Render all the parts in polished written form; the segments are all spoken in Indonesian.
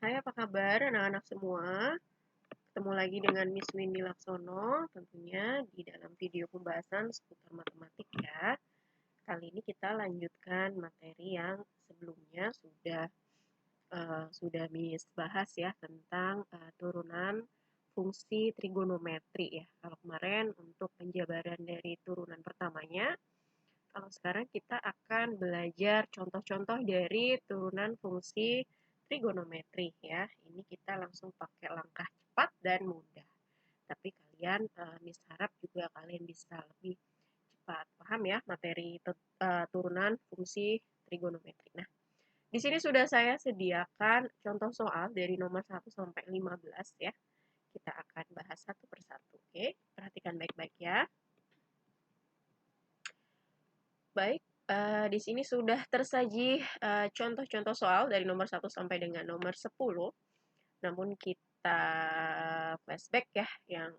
Hai, apa kabar anak-anak semua? Ketemu lagi dengan Miss Windy Laksono, tentunya di dalam video pembahasan seputar matematik ya. Kali ini kita lanjutkan materi yang sebelumnya sudah Miss bahas ya tentang turunan fungsi trigonometri ya. Kalau kemarin untuk penjabaran dari turunan pertamanya, kalau sekarang kita akan belajar contoh-contoh dari turunan fungsi trigonometri ya. Ini kita langsung pakai langkah cepat dan mudah. Tapi kalian, Miss harap juga kalian bisa lebih cepat paham ya materi turunan fungsi trigonometri. Nah, di sini sudah saya sediakan contoh soal dari nomor 1 sampai 15 ya. Kita akan bahas satu persatu. Oke, perhatikan baik-baik ya. Baik, di sini sudah tersaji contoh-contoh soal dari nomor 1 sampai dengan nomor 10. Namun kita flashback ya yang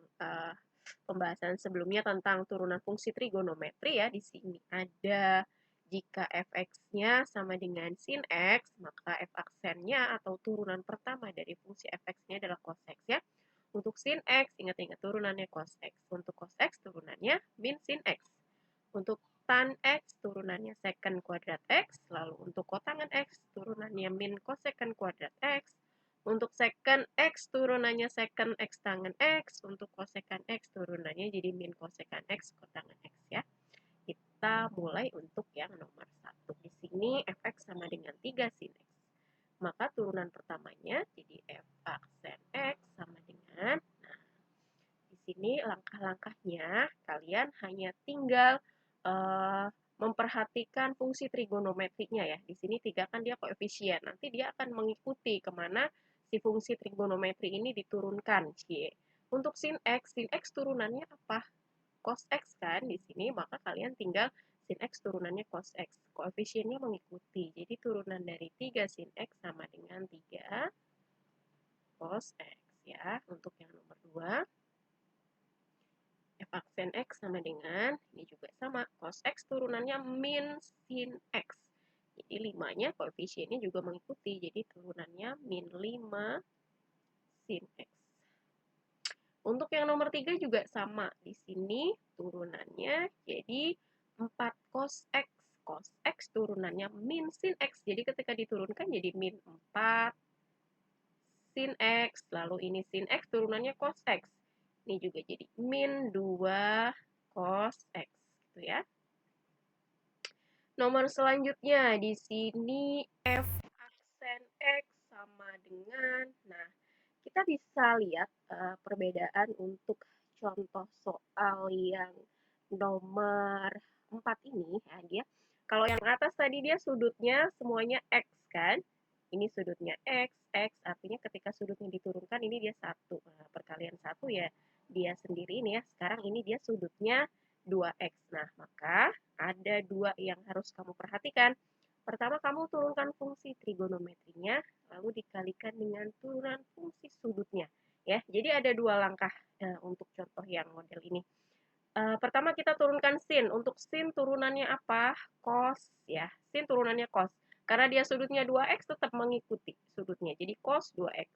pembahasan sebelumnya tentang turunan fungsi trigonometri ya. Di sini ada jika fx-nya sama dengan sin x, maka f aksennya atau turunan pertama dari fungsi fx-nya adalah cos x ya. Untuk sin x, ingat-ingat turunannya cos x. Untuk cos x, turunannya min sin x. Untuk tan x, turunannya secant kuadrat x. Lalu untuk kotangan x, turunannya min cosecant kuadrat x. Untuk secant x, turunannya secant x tangen x. Untuk cosecant x, turunannya jadi min cosecant x kotangan x ya. Kita mulai untuk yang nomor 1. Di sini fx sama dengan 3 sin x. Maka turunan pertamanya jadi f aksen x sama dengan, nah, di sini langkah-langkahnya kalian hanya tinggal memperhatikan fungsi trigonometrinya ya. Di sini 3 kan dia koefisien. Nanti dia akan mengikuti kemana si fungsi trigonometri ini diturunkan. Untuk sin x turunannya apa? Cos x kan di sini, maka kalian tinggal sin x turunannya cos x. Koefisiennya mengikuti. Jadi turunan dari 3 sin x sama dengan 3 cos x ya. Untuk yang nomor 2, f aksen x sama dengan, ini juga sama, cos x turunannya min sin x. Jadi 5-nya koefisiennya juga mengikuti, jadi turunannya min 5 sin x. Untuk yang nomor 3 juga sama, di sini turunannya jadi 4 cos x. Cos x turunannya min sin x, jadi ketika diturunkan jadi min 4 sin x, lalu ini sin x turunannya cos x. Ini juga jadi min 2 cos x, gitu ya. Nomor selanjutnya, di sini f aksen x sama dengan, nah, kita bisa lihat perbedaan untuk contoh soal yang nomor 4 ini, ya, dia. Kalau yang atas tadi dia sudutnya semuanya x kan, ini sudutnya x artinya ketika sudutnya diturunkan ini dia 1. Nah, perkalian 1 ya dia sendiri ini ya. Sekarang ini dia sudutnya 2x. Nah, maka ada 2 yang harus kamu perhatikan. Pertama, kamu turunkan fungsi trigonometrinya, lalu dikalikan dengan turunan fungsi sudutnya. Ya, jadi ada 2 langkah untuk contoh yang model ini. Pertama kita turunkan sin. Untuk sin turunannya apa? Cos ya. Sin turunannya cos. Karena dia sudutnya 2x tetap mengikuti sudutnya. Jadi cos 2x.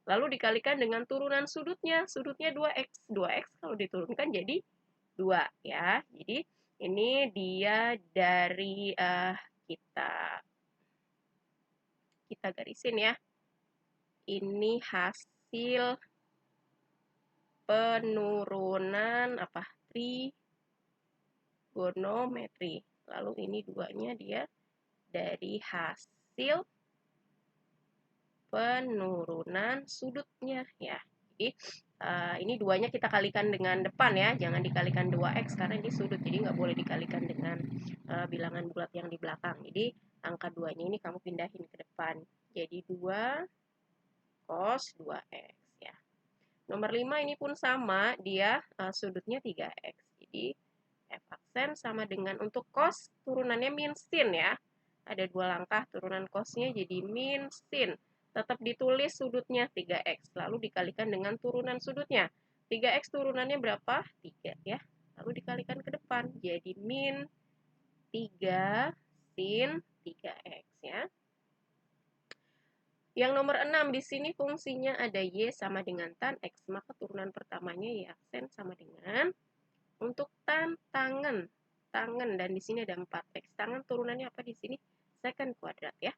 Lalu dikalikan dengan turunan sudutnya. Sudutnya 2x. 2x kalau diturunkan jadi 2 ya. Jadi ini dia dari kita garisin ya. Ini hasil penurunan apa? Trigonometri. Lalu ini 2-nya dia dari hasil penurunan sudutnya ya. Jadi ini 2-nya kita kalikan dengan depan ya, jangan dikalikan 2x karena ini sudut, jadi nggak boleh dikalikan dengan bilangan bulat yang di belakang. Jadi angka 2-nya ini kamu pindahin ke depan. Jadi 2 cos 2x ya. Nomor 5 ini pun sama, dia sudutnya 3x. Jadi f aksen sama dengan untuk cos turunannya min sin ya. Ada 2 langkah turunan cosnya jadi min sin. Tetap ditulis sudutnya 3x, lalu dikalikan dengan turunan sudutnya. 3x turunannya berapa? 3 ya. Lalu dikalikan ke depan, jadi min 3 sin 3x ya. Yang nomor 6 di sini fungsinya ada Y sama dengan tan X, maka turunan pertamanya Y aksen sama dengan untuk tangan, dan di sini ada 4X. Tangan turunannya apa di sini? Secant kuadrat ya.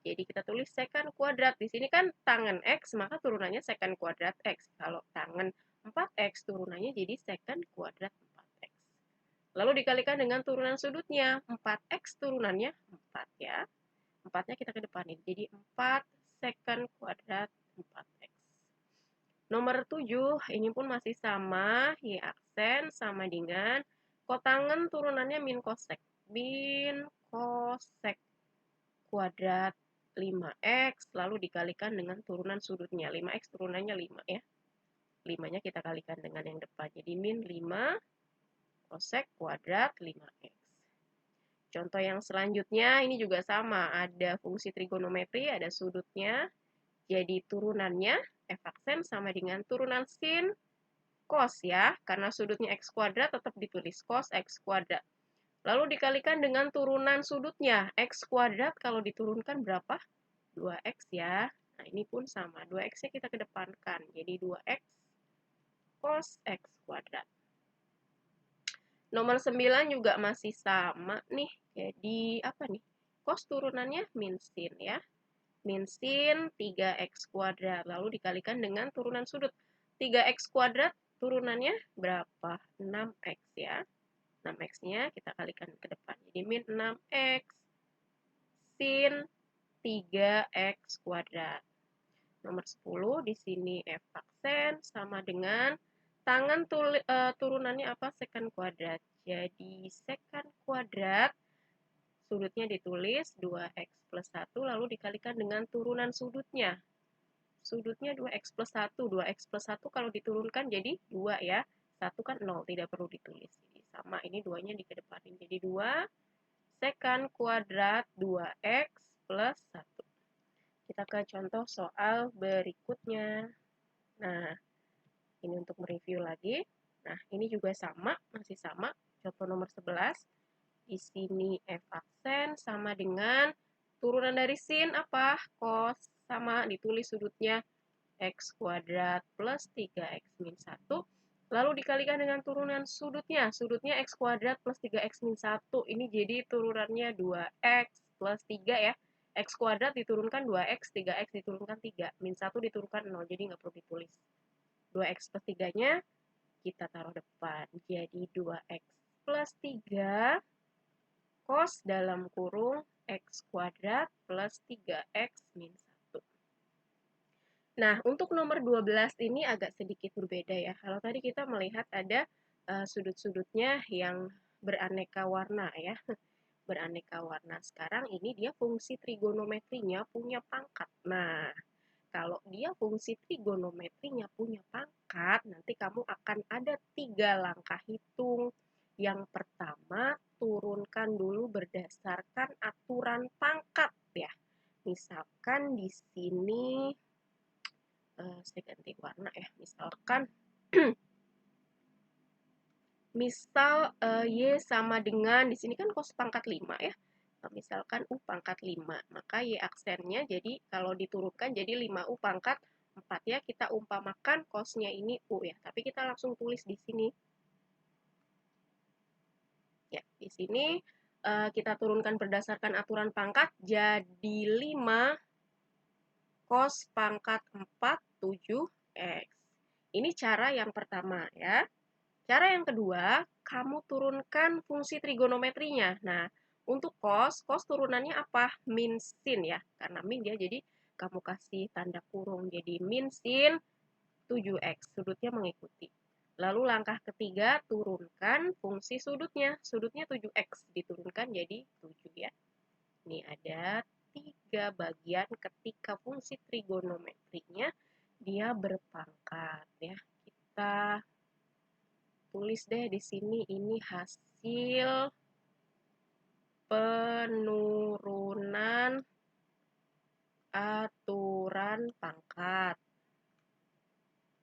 Jadi kita tulis secant kuadrat. Di sini kan tangan X, maka turunannya secant kuadrat X. Kalau tangan 4X, turunannya jadi secant kuadrat 4X. Lalu dikalikan dengan turunan sudutnya. 4X turunannya 4 ya. 4-nya kita kedepanin. Jadi 4 secant kuadrat 4X. Nomor 7, ini pun masih sama. Y aksen sama dengan kotangen turunannya min kosek. Min kosek kuadrat 5X, lalu dikalikan dengan turunan sudutnya. 5X turunannya 5 ya. 5-nya kita kalikan dengan yang depan. Jadi min 5 kosek kuadrat 5X. Contoh yang selanjutnya, ini juga sama. Ada fungsi trigonometri, ada sudutnya. Jadi turunannya, F aksen sama dengan turunan sin cos ya. Karena sudutnya X kuadrat tetap ditulis cos X kuadrat. Lalu dikalikan dengan turunan sudutnya. X kuadrat kalau diturunkan berapa? 2X ya. Nah, ini pun sama. 2X-nya kita kedepankan. Jadi 2X cos X kuadrat. Nomor 9 juga masih sama nih. Jadi, apa nih? Cos turunannya min sin ya. Min sin 3X kuadrat. Lalu dikalikan dengan turunan sudut. 3X kuadrat turunannya berapa? 6X ya. 6X-nya kita kalikan ke depan. Jadi min 6X sin 3X kuadrat. Nomor 10 di sini F aksen sama dengan tangan turunannya apa? Secant kuadrat. Jadi secant kuadrat sudutnya ditulis 2X plus 1 lalu dikalikan dengan turunan sudutnya. Sudutnya 2X plus 1. 2X plus 1 kalau diturunkan jadi 2 ya. 1 kan 0, tidak perlu ditulis. Jadi sama, ini 2-nya dikedepanin. Jadi 2 secant kuadrat 2X plus 1. Kita ke contoh soal berikutnya. Nah, ini untuk mereview lagi. Nah, ini juga sama, masih sama. Contoh nomor 11. Di sini F aksen sama dengan turunan dari sin apa? Cos. Sama, ditulis sudutnya X kuadrat plus 3X min 1. Lalu dikalikan dengan turunan sudutnya. Sudutnya X kuadrat plus 3X min 1. Ini jadi turunannya 2X plus 3 ya. X kuadrat diturunkan 2X, 3X diturunkan 3. Min 1 diturunkan 0, jadi nggak perlu ditulis. 2X plus 3-nya kita taruh depan. Jadi 2X plus 3 cos dalam kurung X kuadrat plus 3X min 1. Nah, untuk nomor 12 ini agak sedikit berbeda ya. Kalau tadi kita melihat ada sudut-sudutnya yang beraneka warna ya. Beraneka warna. Sekarang ini dia fungsi trigonometrinya punya pangkat. Nah, kalau dia fungsi trigonometrinya punya pangkat, nanti kamu akan ada 3 langkah hitung. Yang pertama, turunkan dulu berdasarkan aturan pangkat ya. Misalkan di sini saya ganti warna ya. Misalkan misal Y sama dengan di sini kan cos pangkat 5 ya. Misalkan U pangkat 5, maka Y aksennya jadi kalau diturunkan jadi 5U pangkat 4 ya. Kita umpamakan cosnya ini U ya, tapi kita langsung tulis di sini. Ya, di sini kita turunkan berdasarkan aturan pangkat jadi 5 cos pangkat 4 7X. Ini cara yang pertama ya. Cara yang kedua, kamu turunkan fungsi trigonometrinya. Nah, untuk cos turunannya apa? Min sin ya. Karena min dia jadi kamu kasih tanda kurung. Jadi min sin 7X. Sudutnya mengikuti. Lalu langkah ketiga, turunkan fungsi sudutnya. Sudutnya 7X. Diturunkan jadi 7 ya. Ini ada 3 bagian ketika fungsi trigonometrinya dia berpangkat ya. Kita tulis deh di sini ini hasil penurunan aturan pangkat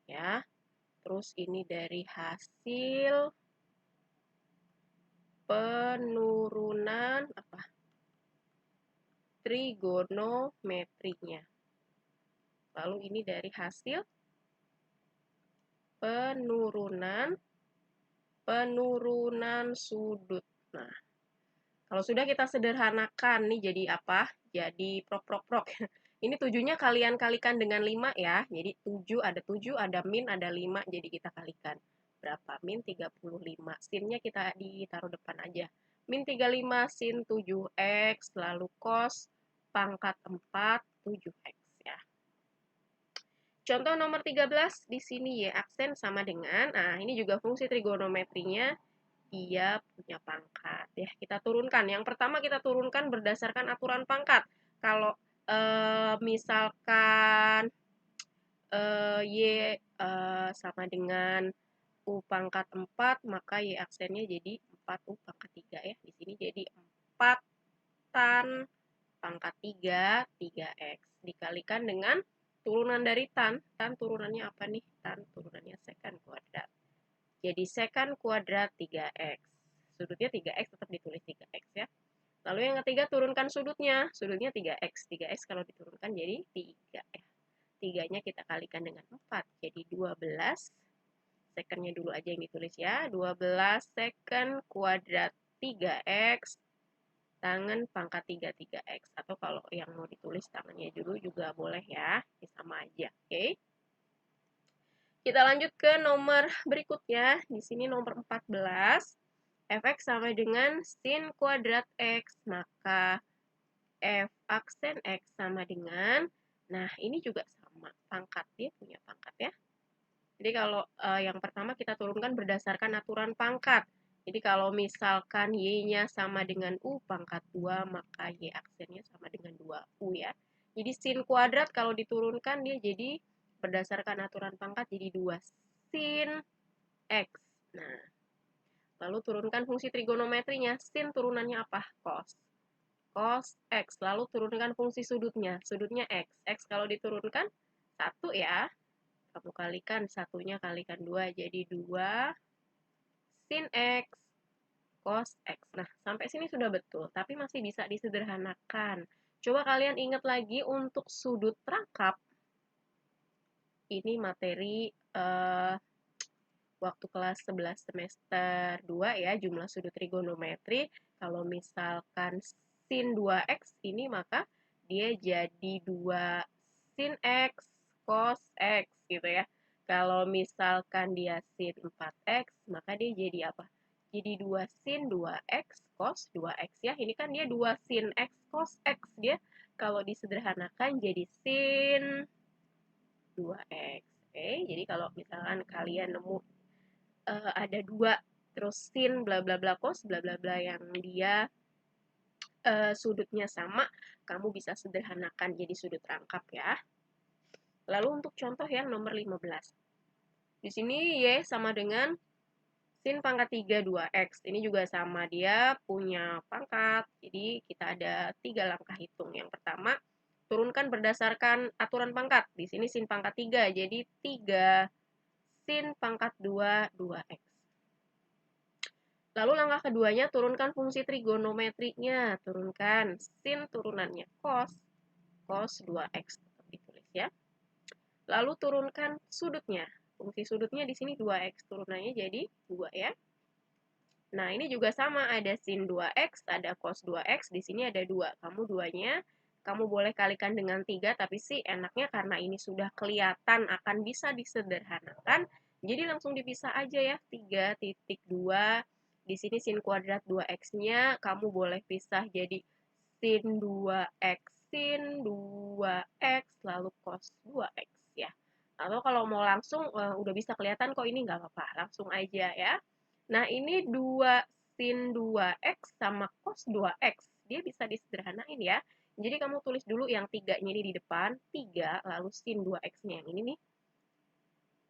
ya. Terus ini dari hasil penurunan apa? Trigonometrinya. Lalu ini dari hasil penurunan sudut. Nah, kalau sudah kita sederhanakan nih jadi apa? Jadi prok. Ini 7-nya kalian kalikan dengan 5 ya. Jadi 7, ada min, ada 5. Jadi kita kalikan. Berapa? Min 35. Sinnya kita ditaruh depan aja. Min 35 sin 7x, lalu cos pangkat 4, 7x ya. Contoh nomor 13, di sini y aksen sama dengan, nah ini juga fungsi trigonometrinya, dia punya pangkat. Ya, kita turunkan. Yang pertama kita turunkan berdasarkan aturan pangkat. Kalau misalkan y sama dengan u pangkat 4, maka y aksennya jadi 4u pangkat 3 ya. Di sini jadi 4 tan pangkat 3, 3x. Dikalikan dengan turunan dari tan. Tan turunannya apa nih? Tan turunannya secant kuadrat. Jadi secant kuadrat 3x. Sudutnya 3x, tetap ditulis 3x ya. Lalu yang ketiga, turunkan sudutnya. Sudutnya 3x. 3x kalau diturunkan jadi 3 ya. 3-nya kita kalikan dengan 4. Jadi 12. Secantnya dulu aja yang ditulis ya. 12 secant kuadrat 3x tangan pangkat 3, 3x. Atau kalau yang mau ditulis tangannya dulu juga boleh ya. Ini sama aja. Oke. Kita lanjut ke nomor berikutnya. Di sini nomor 14. Fx sama dengan sin kuadrat x. Maka f aksen x sama dengan, nah ini juga sama. Pangkat, dia punya pangkat ya. Jadi kalau yang pertama kita turunkan berdasarkan aturan pangkat. Jadi kalau misalkan y-nya sama dengan u pangkat 2, maka y aksennya sama dengan 2u ya. Jadi sin kuadrat kalau diturunkan dia jadi berdasarkan aturan pangkat jadi 2 sin x. Nah, lalu turunkan fungsi trigonometrinya. Sin turunannya apa? Cos. Cos x. Lalu turunkan fungsi sudutnya. Sudutnya x. X kalau diturunkan 1 ya. Kamu kalikan, satunya kalikan 2, jadi 2 sin x cos x. Nah, sampai sini sudah betul, tapi masih bisa disederhanakan. Coba kalian ingat lagi untuk sudut rangkap. Ini materi waktu kelas 11 semester 2 ya, jumlah sudut trigonometri. Kalau misalkan sin 2x ini, maka dia jadi 2 sin x cos x gitu ya. Kalau misalkan dia sin 4x, maka dia jadi apa? Jadi 2 sin 2x cos 2x ya. Ini kan dia 2 sin x cos x. Dia kalau disederhanakan jadi sin 2x. Oke, jadi kalau misalkan kalian nemu ada 2 terus sin bla bla bla cos bla bla bla yang dia sudutnya sama, kamu bisa sederhanakan jadi sudut rangkap ya. Lalu untuk contoh yang nomor 15. Di sini y sama dengan sin pangkat 3 2x. Ini juga sama, dia punya pangkat. Jadi kita ada 3 langkah hitung. Yang pertama, turunkan berdasarkan aturan pangkat. Di sini sin pangkat 3, jadi 3 sin pangkat 2 2x. Lalu langkah keduanya, turunkan fungsi trigonometrinya. Turunkan sin turunannya cos 2x. Tetap ditulis ya. Lalu turunkan sudutnya. Fungsi sudutnya di sini 2x, turunannya jadi 2 ya. Nah, ini juga sama, ada sin 2x, ada cos 2x, di sini ada 2. Kamu 2-nya, kamu boleh kalikan dengan 3, tapi sih enaknya karena ini sudah kelihatan akan bisa disederhanakan, jadi langsung dipisah aja ya, 3,2. Di sini sin kuadrat 2x-nya, kamu boleh pisah jadi sin 2x, lalu cos 2x ya. Atau kalau mau langsung, udah bisa kelihatan kok ini nggak apa-apa, langsung aja ya. Nah, ini 2 sin 2x sama cos 2x. Dia bisa disederhanain ya. Jadi kamu tulis dulu yang 3-nya ini di depan, 3, lalu sin 2x-nya yang ini nih.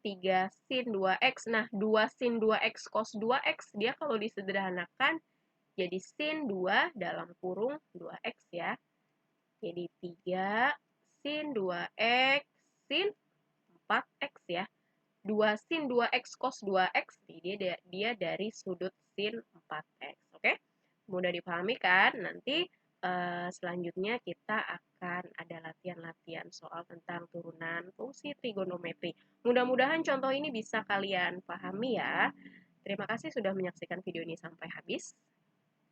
3 sin 2x. Nah, 2 sin 2x cos 2x, dia kalau disederhanakan jadi sin 2 dalam kurung 2x ya. Jadi 3 sin 2x sin 4x ya. 2 sin 2x cos 2x, dia dari sudut sin 4x. Oke? Mudah dipahami kan? Nanti selanjutnya kita akan ada latihan-latihan soal tentang turunan fungsi trigonometri. Mudah-mudahan contoh ini bisa kalian pahami ya. Terima kasih sudah menyaksikan video ini sampai habis.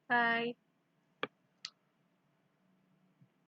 Bye.